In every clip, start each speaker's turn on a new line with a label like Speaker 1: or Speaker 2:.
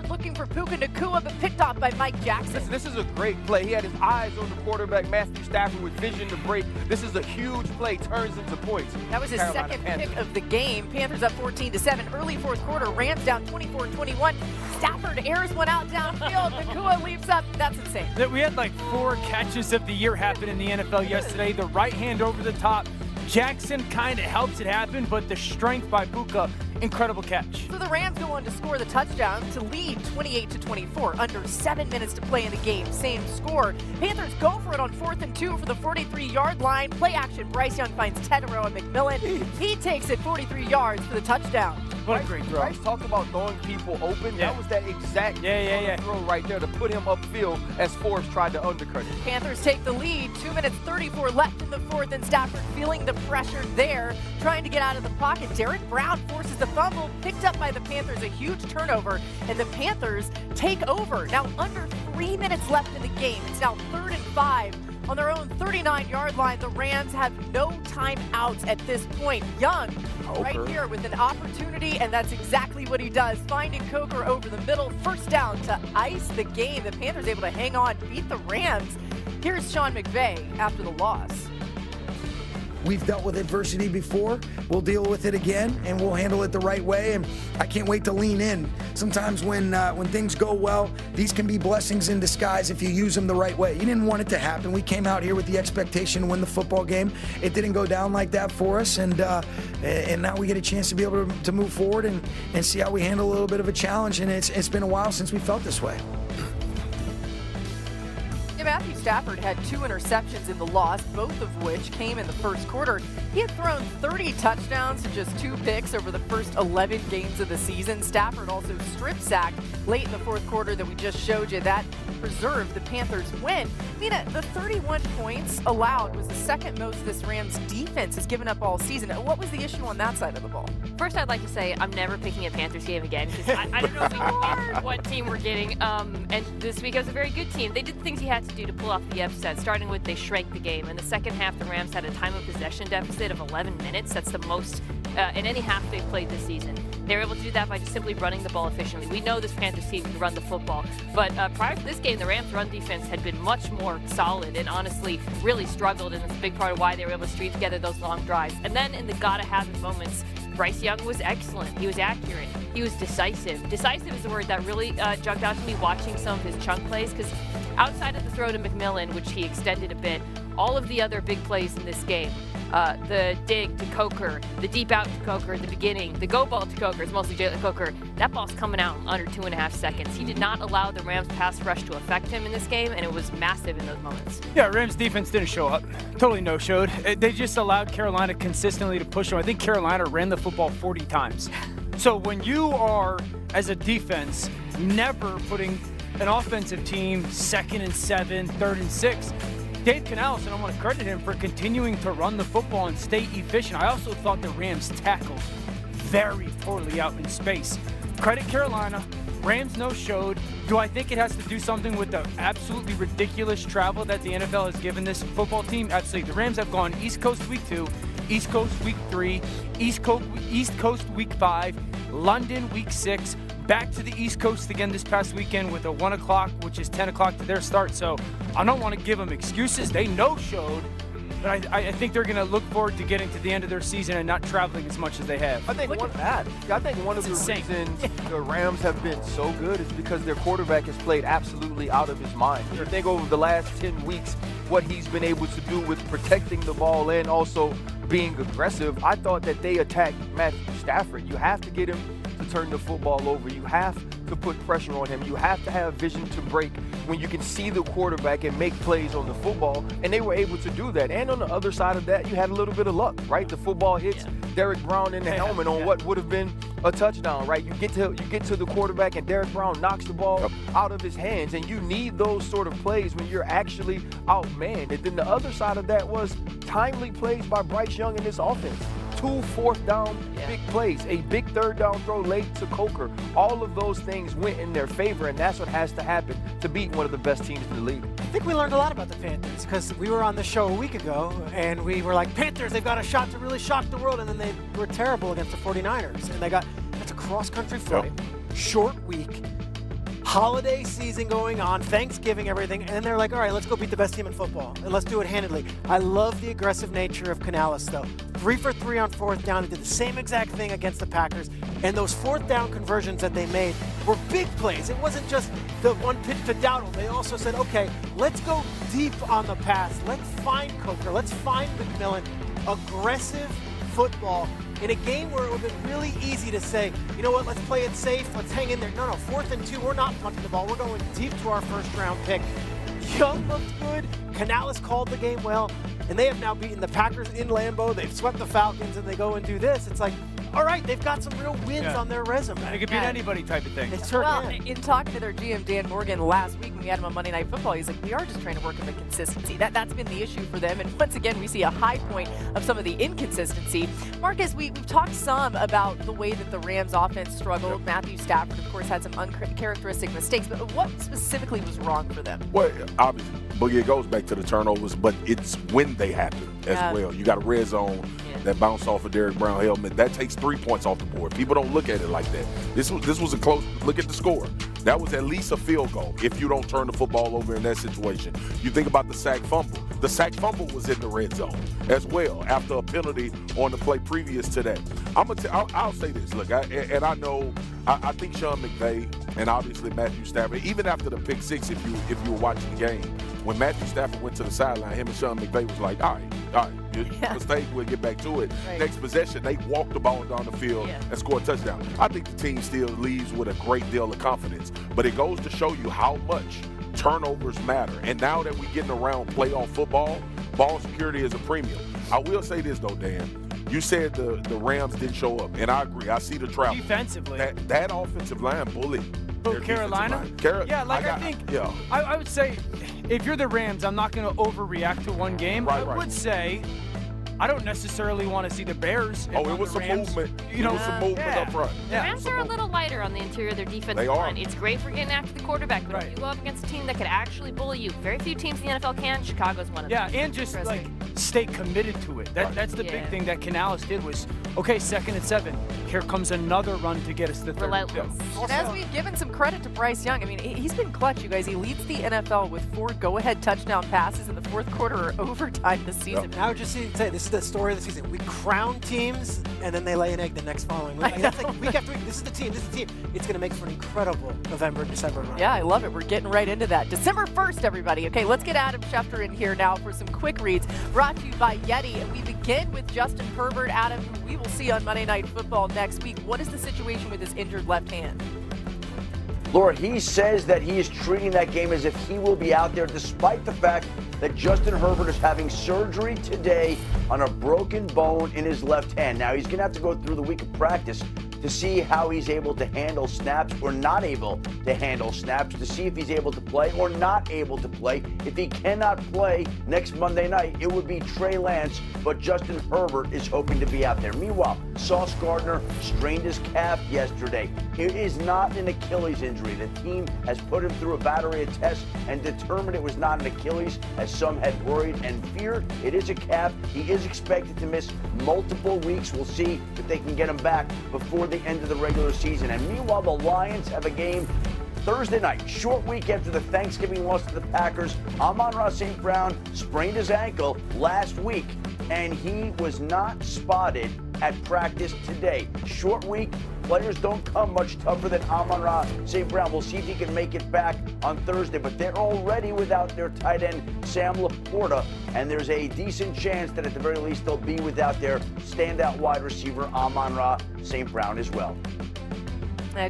Speaker 1: looking for Puka Nacua, but picked off by Mike Jackson.
Speaker 2: This is a great play. He had his eyes on the quarterback, Matthew Stafford, with vision to break. This is a huge play, turns into points.
Speaker 1: That was his second pick of the game. Panthers up 14-7. Early fourth quarter, Rams down 24-21. Stafford airs one out downfield. Nacua leaps up. That's insane.
Speaker 3: We had like 4 catches of the year happen in the NFL yesterday. The right hand over the top. Jackson kind of helps it happen, but the strength by Puka, incredible catch.
Speaker 1: So the Rams go on to score the touchdown to lead 28-24. Under 7 minutes to play in the game. Same score. Panthers go for it on 4th and 2 for the 43-yard line. Play action. Bryce Young finds Tedero and McMillan. He takes it 43 yards for the touchdown.
Speaker 3: What a great throw.
Speaker 2: Bryce talked about throwing people open.
Speaker 3: Yeah.
Speaker 2: That was that exact throw right there to put him upfield as Forrest tried to undercut it.
Speaker 1: Panthers take the lead. 2 minutes 34 left in the fourth, and Stafford feeling the pressure there, trying to get out of the pocket. Derek Brown forces the fumble, picked up by the Panthers, a huge turnover, and the Panthers take over. Now under 3 minutes left in the game. It's now 3rd and 5. On their own 39-yard line, the Rams have no timeouts at this point. Young right here with an opportunity, and that's exactly what he does. Finding Coker over the middle, first down to ice the game. The Panthers able to hang on, beat the Rams. Here's Sean McVay after the loss.
Speaker 4: We've dealt with adversity before. We'll deal with it again, and we'll handle it the right way. And I can't wait to lean in. Sometimes when things go well, these can be blessings in disguise if you use them the right way. You didn't want it to happen. We came out here with the expectation to win the football game. It didn't go down like that for us, and now we get a chance to be able to move forward and see how we handle a little bit of a challenge. And it's been a while since we felt this way.
Speaker 1: Matthew Stafford had 2 interceptions in the loss, both of which came in the first quarter. He had thrown 30 touchdowns to just 2 picks over the first 11 games of the season. Stafford also strip sacked late in the fourth quarter that we just showed you. That preserved the Panthers' win. Mina, the 31 points allowed was the second most this Rams defense has given up all season. What was the issue on that side of the ball?
Speaker 5: First, I'd like to say I'm never picking a Panthers game again because I don't know if we can guess what team we're getting. And this week it was a very good team. They did the things he had to do to pull off the upset, starting with they shrank the game. In the second half, the Rams had a time of possession deficit of 11 minutes. That's the most in any half they've played this season. They were able to do that by just simply running the ball efficiently. We know this Panthers team can run the football, but prior to this game, the Rams' run defense had been much more solid and honestly really struggled, and it's a big part of why they were able to string together those long drives. And then in the gotta-have-it moments, Bryce Young was excellent. He was accurate. He was decisive. Decisive is the word that really jumped out to me watching some of his chunk plays, because outside of the throw to McMillan, which he extended a bit, all of the other big plays in this game, the dig to Coker, the deep out to Coker at the beginning, the go ball to Coker, it's mostly Jalen Coker, that ball's coming out in under 2.5 seconds. He did not allow the Rams pass rush to affect him in this game, and it was massive in those moments.
Speaker 3: Yeah, Rams defense didn't show up. Totally no-showed. They just allowed Carolina consistently to push them. I think Carolina ran the football 40 times. So when you are, as a defense, never putting an offensive team 2nd and 7, 3rd and 6, Dave Canales, and I want to credit him for continuing to run the football and stay efficient. I also thought the Rams tackled very poorly out in space. Credit Carolina. Rams no-showed. Do I think it has to do something with the absolutely ridiculous travel that the NFL has given this football team? Absolutely. The Rams have gone East Coast week 2, East Coast week 3, East Coast week 5, London week 6, back to the East Coast again this past weekend with a 1 o'clock, which is 10 o'clock to their start. So I don't want to give them excuses. They no-showed, but I think they're going to look forward to getting to the end of their season and not traveling as much as they have.
Speaker 2: I think one of the reasons the Rams have been so good is because their quarterback has played absolutely out of his mind. You think over the last 10 weeks what he's been able to do with protecting the ball and also being aggressive. I thought that they attacked Matthew Stafford. You have to get him to turn the football over. You have to put pressure on him. You have to have vision to break when you can see the quarterback and make plays on the football, and they were able to do that. And on the other side of that, you had a little bit of luck, right? The football hits Derek Brown in the helmet on what would have been a touchdown, right? You get to the quarterback and Derek Brown knocks the ball out of his hands, and you need those sort of plays when you're actually outmanned. And then the other side of that was timely plays by Bryce Young in this offense. 2 fourth-down big plays, a big third-down throw late to Coker. All of those things went in their favor, and that's what has to happen to beat one of the best teams in the league.
Speaker 6: I think we learned a lot about the Panthers because we were on the show a week ago, and we were like, Panthers, they've got a shot to really shock the world, and then they were terrible against the 49ers. And that's a cross-country flight, short week. holiday season going on, Thanksgiving, everything, and they're like, all right, let's go beat the best team in football, and let's do it handedly. I love the aggressive nature of Canales, though. 3 for 3 on 4th down. They did the same exact thing against the Packers, and those 4th down conversions that they made were big plays. It wasn't just the one pitch to Dowdle. They also said, okay, let's go deep on the pass. Let's find Coker. Let's find McMillan. Aggressive football in a game where it would have been really easy to say, you know what, let's play it safe, let's hang in there. No, 4th and 2, we're not punting the ball. We're going deep to our first-round pick. Young looked good. Canales called the game well, and they have now beaten the Packers in Lambeau. They've swept the Falcons, and they go and do this. It's like, all right, they've got some real wins on their resume.
Speaker 3: They could beat anybody type of thing.
Speaker 6: They sure can.
Speaker 1: In talking to their GM, Dan Morgan, last week when we had him on Monday Night Football, he's like, we are just trying to work on the consistency. That's been the issue for them. And once again, we see a high point of some of the inconsistency. Marcus, we've talked some about the way that the Rams offense struggled. Matthew Stafford, of course, had some uncharacteristic mistakes. But what specifically was wrong for them?
Speaker 7: Well, obviously, Boogie, it goes back to the turnovers, but it's when they happen as well. You got a red zone that bounced off of Derrick Brown helmet. That takes 3 points off the board. People don't look at it like that. This was a close look at the score. That was at least a field goal if you don't turn the football over in that situation. You think about the sack fumble. The sack fumble was in the red zone as well after a penalty on the play previous to that. I'll say this. Look, I think Sean McVay and obviously Matthew Stafford, even after the pick six, if you were watching the game, when Matthew Stafford went to the sideline, him and Sean McVay was like, all right, mistake, we'll get back to it.
Speaker 1: Right.
Speaker 7: Next possession, they walked the ball down the field and scored a touchdown. I think the team still leaves with a great deal of confidence, but it goes to show you how much turnovers matter. And now that we're getting around playoff football, ball security is a premium. I will say this, though, Dan. You said the Rams didn't show up, and I agree. I see the travel.
Speaker 3: Defensively.
Speaker 7: That offensive line bullied.
Speaker 3: Carolina? I would say if you're the Rams, I'm not going to overreact to one game. I would say I don't necessarily want to see the Bears.
Speaker 7: It was some movement. It was some movement up front.
Speaker 5: The Rams are a little lighter on the interior of their defensive line. It's great for getting after the quarterback, but if you go up against a team that could actually bully you, very few teams in the NFL can. Chicago's one of them.
Speaker 3: Yeah, and just stay committed to it. That's the big thing that Canales did was, okay, 2nd and 7. Here comes another run to get us the third.
Speaker 5: Relentless.
Speaker 1: And as we've given some credit to Bryce Young, I mean, he's been clutch, you guys. He leads the NFL with 4 go-ahead touchdown passes in the 4th quarter or overtime this season.
Speaker 6: I would just say this is the story of the season. We crown teams, and then they lay an egg the next following week. That's like week after week. This is the team. It's going to make for an incredible November and December run.
Speaker 1: Yeah, I love it. We're getting right into that. December 1st, everybody. Okay, let's get Adam Schefter in here now for some quick reads brought to you by Yeti. And we begin with Justin Herbert, Adam, who we will see on Monday Night Football next week. What is the situation with his injured left hand?
Speaker 8: Laura, he says that he is treating that game as if he will be out there, despite the fact that Justin Herbert is having surgery today on a broken bone in his left hand. Now, he's going to have to go through the week of practice to see how he's able to handle snaps or not able to handle snaps, to see if he's able to play or not able to play. If he cannot play next Monday night, it would be Trey Lance, but Justin Herbert is hoping to be out there. Meanwhile, Sauce Gardner strained his calf yesterday. It is not an Achilles injury. The team has put him through a battery of tests and determined it was not an Achilles, as some had worried and feared. It is a calf. He is expected to miss multiple weeks. We'll see if they can get him back before the end of the regular season. And meanwhile, the Lions have a game Thursday night, short week after the Thanksgiving loss to the Packers. Amon-Ra St. Brown sprained his ankle last week, and he was not spotted at practice today. Short week, players don't come much tougher than Amon-Ra St. Brown. We'll see if he can make it back on Thursday, but they're already without their tight end, Sam Laporta, and there's a decent chance that at the very least they'll be without their standout wide receiver, Amon-Ra St. Brown, as well.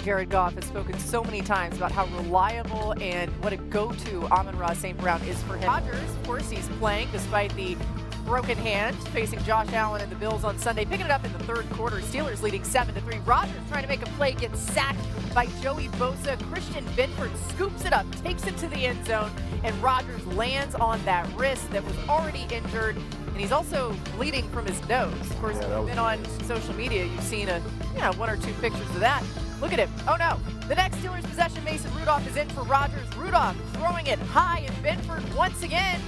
Speaker 1: Jared Goff has spoken so many times about how reliable and what a go-to Amon-Ra St. Brown is for him. Rodgers, of course, he's playing despite the broken hand, facing Josh Allen and the Bills on Sunday, picking it up in the 3rd quarter. Steelers leading 7-3. Rodgers trying to make a play, gets sacked by Joey Bosa. Christian Benford scoops it up, takes it to the end zone, and Rodgers lands on that wrist that was already injured. And he's also bleeding from his nose. Of course, if you've been on social media, you've seen 1 or 2 pictures of that. Look at him. Oh, no. The next Steelers possession, Mason Rudolph is in for Rodgers. Rudolph throwing it high, and Benford once again.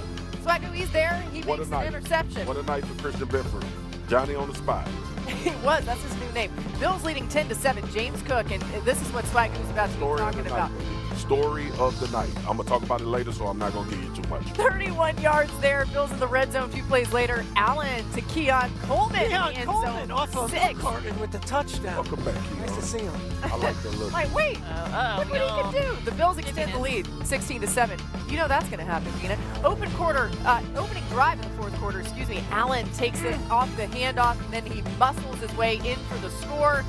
Speaker 1: Swaggo, he's there. He makes an interception.
Speaker 7: What a night for Christian Benford. Johnny on the spot.
Speaker 1: He was. That's his new name. Bills leading 10-7. James Cook, and this is what Swaggy was about to be talking about.
Speaker 7: Story of the night. I'm going to talk about it later, so I'm not going to give you too much.
Speaker 1: 31 yards there. Bills in the red zone. 2 plays later. Allen to Keon Coleman.
Speaker 6: Keon Coleman off of Carton with the touchdown.
Speaker 7: Welcome back, Keon.
Speaker 6: Nice to see him.
Speaker 7: I like that look.
Speaker 1: Like, wait. Look what he can do. The Bills extend the lead, 16-7. You know that's going to happen, Gina. Opening drive in the fourth quarter, Allen takes it off the handoff, and then he muscles his way in for the score.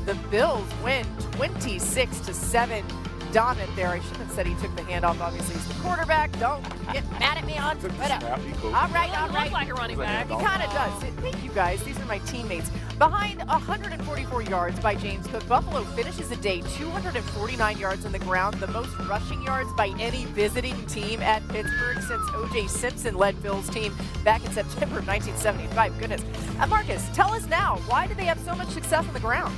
Speaker 1: The Bills win 26-7. Dominant there. I shouldn't have said he took the handoff. Obviously, he's the quarterback. Don't get mad at me on Twitter. All right.
Speaker 5: Look like a running back.
Speaker 1: He kind of does. Thank you, guys. These are my teammates. Behind 144 yards by James Cook, Buffalo finishes the day 249 yards on the ground, the most rushing yards by any visiting team at Pittsburgh since O.J. Simpson led Bill's team back in September of 1975. Goodness. Marcus, tell us now, why do they have so much success on the ground?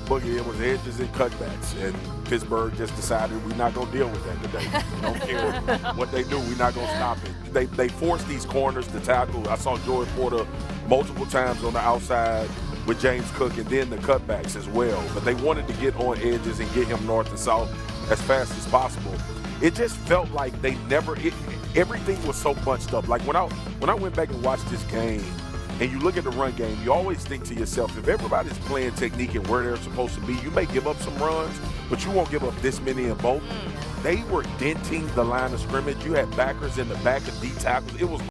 Speaker 7: Boogie, it was edges and cutbacks, and Pittsburgh just decided we're not going to deal with that today. We don't care what they do, we're not going to stop it. They force these corners to tackle. I saw Joey Porter multiple times on the outside with James Cook, and then the cutbacks as well. But they wanted to get on edges and get him north and south as fast as possible. It just felt like they never – everything was so bunched up. Like when I went back and watched this game, and you look at the run game, you always think to yourself, if everybody's playing technique and where they're supposed to be, you may give up some runs, but you won't give up this many in both. They were denting the line of scrimmage. You had backers in the back of D tackles. It was